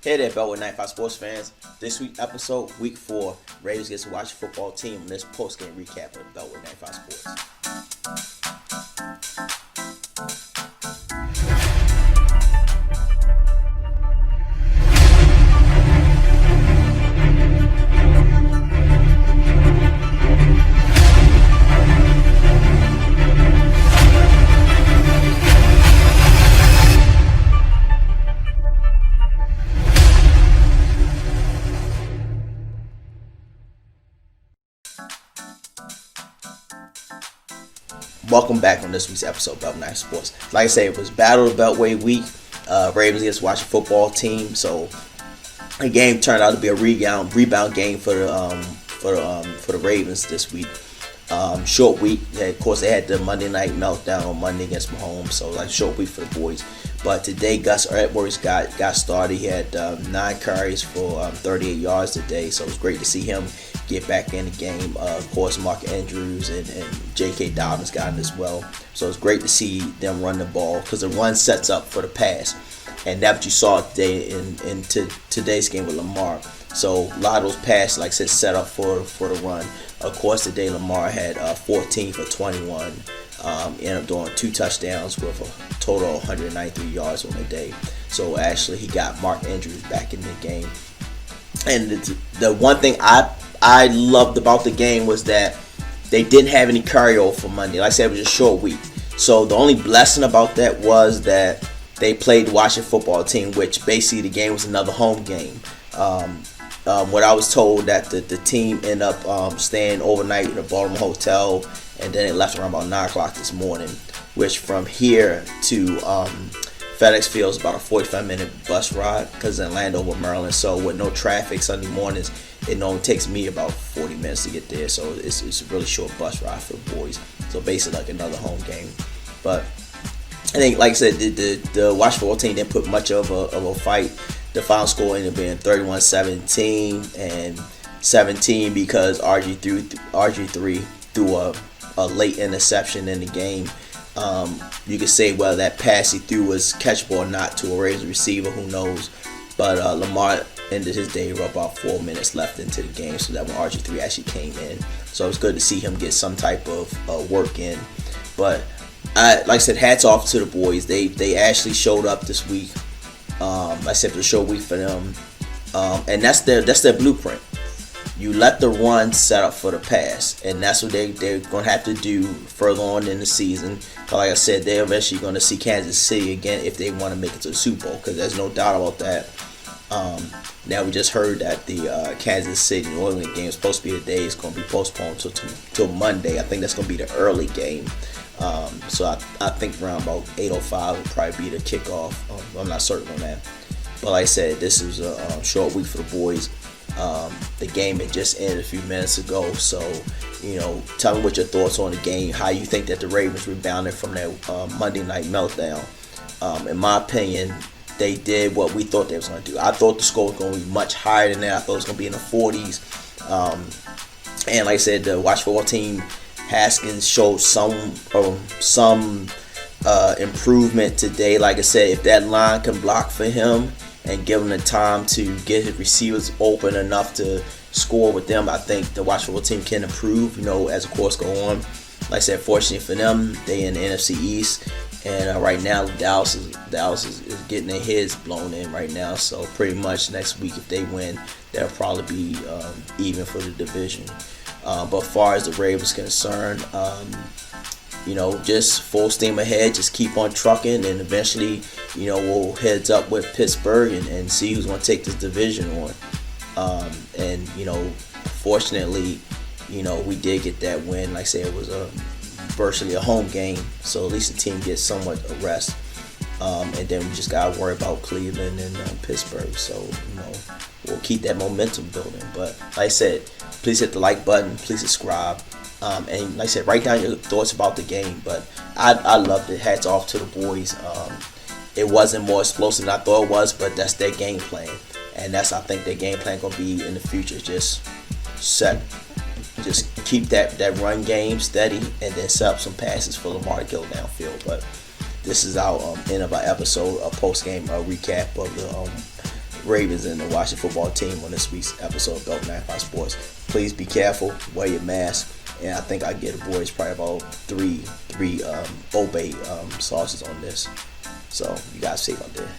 Hey there, Beltway 95 sports fans. This week's episode, week 4, Ravens gets to watch the football team in this post-game recap of Beltway 95 sports. Welcome back on this week's episode of Beltway 95 Sports. Like I said, it was Battle of the Beltway week. Ravens gets to watch a football team, so the game turned out to be a rebound game for the Ravens this week. Short week. Of course, they had the Monday night meltdown on Monday against Mahome, so like short week for the boys. But today, Gus Edwards got started. He had 9 carries for 38 yards today, so it was great to see him get back in the game. Of course, Mark Andrews and J.K. Dobbins got in as well. So it's great to see them run the ball because the run sets up for the pass. And that's what you saw today in today's game with Lamar. So a lot of those passes, like I said, set up for the run. Of course, today Lamar had 14 for 21. Ended up doing 2 touchdowns with a total of 193 yards on the day. So actually, he got Mark Andrews back in the game. And the one thing I loved about the game was that they didn't have any carryover for Monday. Like I said, it was a short week. So the only blessing about that was that they played the Washington football team, which basically the game was another home game. What I was told that the team ended up staying overnight in a Baltimore hotel, and then it left around about 9 o'clock this morning, which from here to Fedex Field is about a 45-minute bus ride because in Landover, Maryland. So with no traffic Sunday mornings, it only takes me about 40 minutes to get there. So it's a really short bus ride for the boys. So basically like another home game. But I think, like I said, the Washington football team didn't put much of a fight. The final score ended up being 31-17 and 17 because RG3 threw a late interception in the game. You could say whether that pass he threw was catchable or not to a Ravens receiver, who knows. But Lamar ended his day with about 4 minutes left into the game, so that when RG3 actually came in. So it's good to see him get some type of work in. But like I said, hats off to the boys. They actually showed up this week. Like I said, it was a short week for them. And that's their blueprint. You let the run set up for the pass, and that's what they're going to have to do further on in the season. Like I said, they're eventually going to see Kansas City again if they want to make it to the Super Bowl, because there's no doubt about that. Now we just heard that the Kansas City New Orleans game is supposed to be today. It's going to be postponed till Monday. I think that's going to be the early game. So I think around about 8:05 will probably be the kickoff. I'm not certain on that. But like I said, this is a short week for the boys. The game had just ended a few minutes ago, so tell me what your thoughts on the game, how you think that the Ravens rebounded from that Monday night meltdown. In my opinion, they did what we thought they was going to do. I thought the score was going to be much higher than that. I thought it was going to be in the 40s. And like I said, the Washington football team, Haskins showed some improvement today. Like I said, if that line can block for him and give him the time to get his receivers open enough to score with them, I think the Washington football team can improve, as the course go on. Like I said, fortunately for them, they in the NFC East, and right now Dallas is getting their heads blown in right now. So pretty much next week, if they win, they'll probably be even for the division. But as far as the Ravens concerned, just full steam ahead, just keep on trucking, and eventually, we'll heads up with Pittsburgh and see who's going to take this division on. And fortunately, we did get that win. Like I said, it was virtually a home game, so at least the team gets somewhat of rest. And then we just got to worry about Cleveland and Pittsburgh. So, we'll keep that momentum building. But like I said, please hit the like button, please subscribe. And like I said, write down your thoughts about the game. But I loved it. Hats off to the boys. It wasn't more explosive than I thought it was, but that's their game plan. And I think their game plan going to be in the future. Just keep that run game steady, and then set up some passes for Lamar to go downfield. But this is our end of our episode, a post-game recap of the Ravens and the Washington football team on this week's episode of Belt 95 Sports. Please be careful, wear your mask, and I think I get the boys probably about three Obey sauces on this. So you guys safe out there.